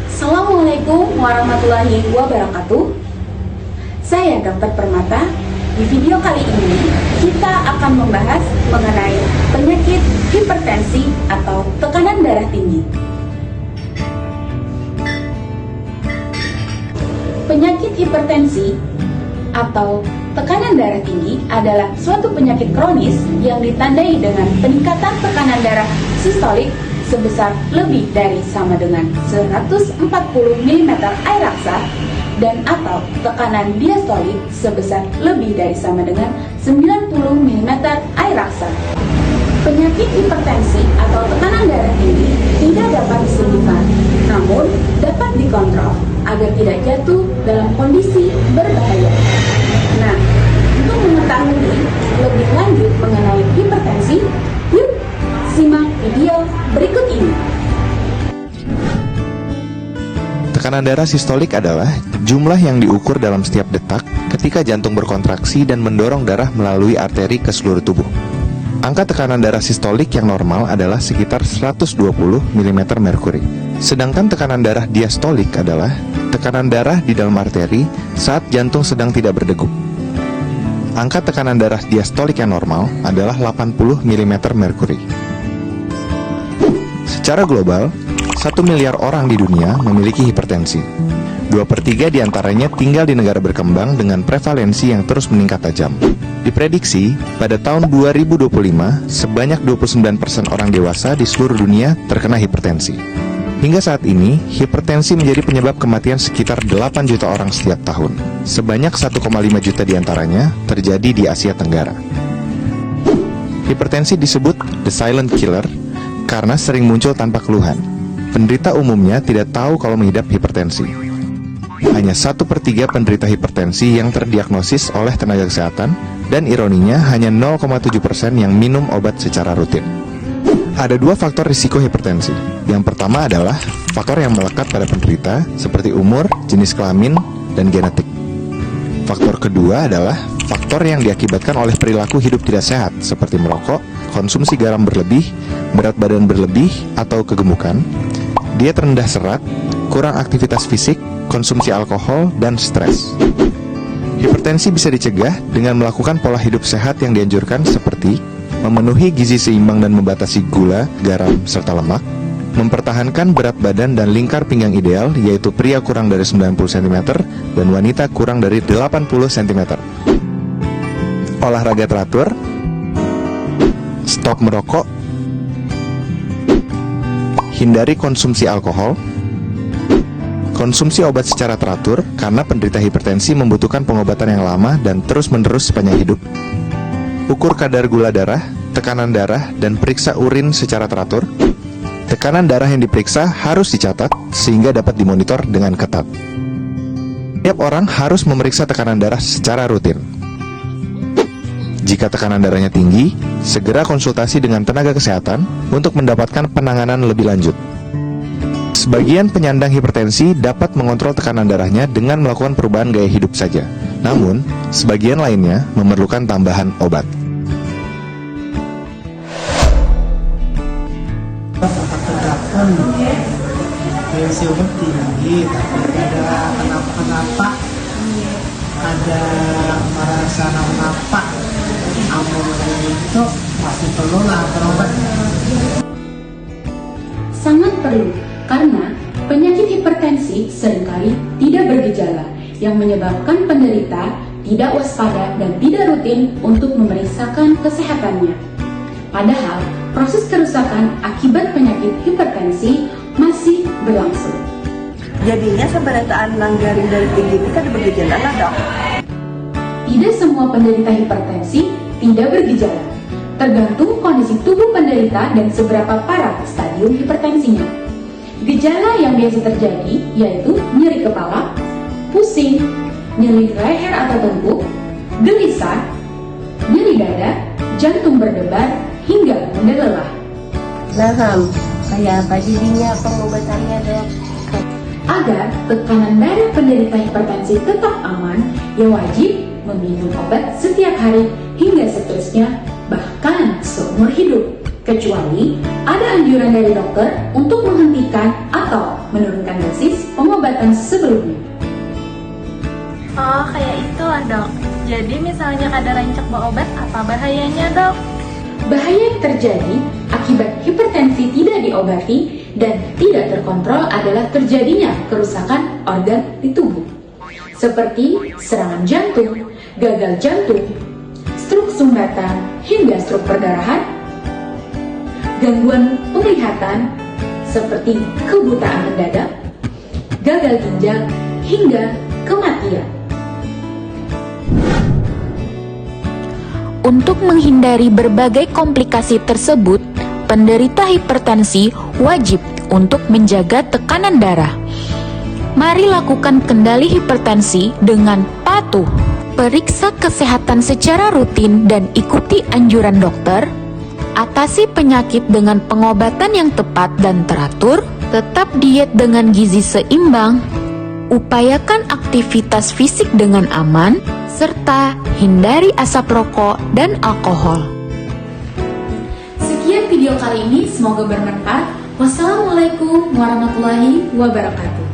Assalamualaikum warahmatullahi wabarakatuh. Saya Dr. Permata. Di video kali ini kita akan membahas mengenai penyakit hipertensi atau tekanan darah tinggi. Penyakit hipertensi atau tekanan darah tinggi adalah suatu penyakit kronis yang ditandai dengan peningkatan tekanan darah sistolik sebesar lebih dari sama dengan 140 mm air raksa dan atau tekanan diastolik sebesar lebih dari sama dengan 90 mm air raksa. Penyakit hipertensi atau tekanan darah tinggi tidak dapat disembuhkan, namun dapat dikontrol agar tidak jatuh dalam kondisi berbahaya. Nah, untuk mengetahui lebih lanjut mengenai hipertensi, yuk simak video berikut ini. Tekanan darah sistolik adalah jumlah yang diukur dalam setiap detak ketika jantung berkontraksi dan mendorong darah melalui arteri ke seluruh tubuh. Angka tekanan darah sistolik yang normal adalah sekitar 120 mm merkuri. Sedangkan tekanan darah diastolik adalah tekanan darah di dalam arteri saat jantung sedang tidak berdegup. Angka tekanan darah diastolik yang normal adalah 80 mm merkuri. Secara global, 1 miliar orang di dunia memiliki hipertensi. 2/3 diantaranya tinggal di negara berkembang dengan prevalensi yang terus meningkat tajam. Diprediksi, pada tahun 2025, sebanyak 29% orang dewasa di seluruh dunia terkena hipertensi. Hingga saat ini, hipertensi menjadi penyebab kematian sekitar 8 juta orang setiap tahun. Sebanyak 1,5 juta diantaranya terjadi di Asia Tenggara. Hipertensi disebut the silent killer karena sering muncul tanpa keluhan. Penderita umumnya tidak tahu kalau mengidap hipertensi. Hanya 1/3 penderita hipertensi yang terdiagnosis oleh tenaga kesehatan, dan ironinya hanya 0,7% yang minum obat secara rutin. Ada dua faktor risiko hipertensi. Yang pertama adalah faktor yang melekat pada penderita, seperti umur, jenis kelamin, dan genetik. Faktor kedua adalah faktor yang diakibatkan oleh perilaku hidup tidak sehat, seperti merokok, konsumsi garam berlebih, berat badan berlebih atau kegemukan, diet rendah serat, kurang aktivitas fisik, konsumsi alkohol, dan stres. Hipertensi bisa dicegah dengan melakukan pola hidup sehat yang dianjurkan seperti memenuhi gizi seimbang dan membatasi gula, garam, serta lemak, mempertahankan berat badan dan lingkar pinggang ideal, yaitu pria kurang dari 90 cm dan wanita kurang dari 80 cm. Olahraga teratur, stop merokok, hindari konsumsi alkohol, konsumsi obat secara teratur karena penderita hipertensi membutuhkan pengobatan yang lama dan terus-menerus sepanjang hidup. Ukur kadar gula darah, tekanan darah, dan periksa urin secara teratur. Tekanan darah yang diperiksa harus dicatat sehingga dapat dimonitor dengan ketat. Setiap orang harus memeriksa tekanan darah secara rutin. Jika tekanan darahnya tinggi, segera konsultasi dengan tenaga kesehatan untuk mendapatkan penanganan lebih lanjut. Sebagian penyandang hipertensi dapat mengontrol tekanan darahnya dengan melakukan perubahan gaya hidup saja. Namun, sebagian lainnya memerlukan tambahan obat. Tensi obat tinggi, tapi ada kenapa-kenapa, ada merasa kenapa, ampun itu pasti perlu lah berobat. Sangat perlu, karena penyakit hipertensi seringkali tidak bergejala, yang menyebabkan penderita tidak waspada dan tidak rutin untuk memeriksakan kesehatannya. Padahal, proses kerusakan akibat penyakit hipertensi masih berlangsung. Jadinya pemberitaan langgarin dari tinggi itu kan bergejala lah, Dok? Tidak semua penderita hipertensi tidak bergejala, tergantung kondisi tubuh penderita dan seberapa parah stadium hipertensinya. Gejala yang biasa terjadi yaitu nyeri kepala, pusing, nyeri leher atau tengkuk, gelisah, nyeri dada, jantung berdebar, hingga mudah lelah. Paham, kayak apa jadinya pengobatannya, Dok? Agar tekanan darah penderita hipertensi tetap aman, ya wajib meminum obat setiap hari hingga seterusnya, bahkan seumur hidup. Kecuali ada anjuran dari dokter untuk menghentikan atau menurunkan dosis pengobatan sebelumnya. Oh, kayak itulah, Dok. Jadi misalnya kadar rancak obat, apa bahayanya, Dok? Bahaya yang terjadi akibat hipertensi tidak diobati dan tidak terkontrol adalah terjadinya kerusakan organ di tubuh, seperti serangan jantung, gagal jantung, stroke sumbatan, hingga stroke perdarahan, gangguan penglihatan seperti kebutaan mendadak, gagal ginjal, hingga kematian. Untuk menghindari berbagai komplikasi tersebut, penderita hipertensi wajib untuk menjaga tekanan darah. Mari lakukan kendali hipertensi dengan patuh. Periksa kesehatan secara rutin dan ikuti anjuran dokter. Atasi penyakit dengan pengobatan yang tepat dan teratur. Tetap diet dengan gizi seimbang. Upayakan aktivitas fisik dengan aman, serta hindari asap rokok dan alkohol. Sekian video kali ini, semoga bermanfaat. Wassalamualaikum warahmatullahi wabarakatuh.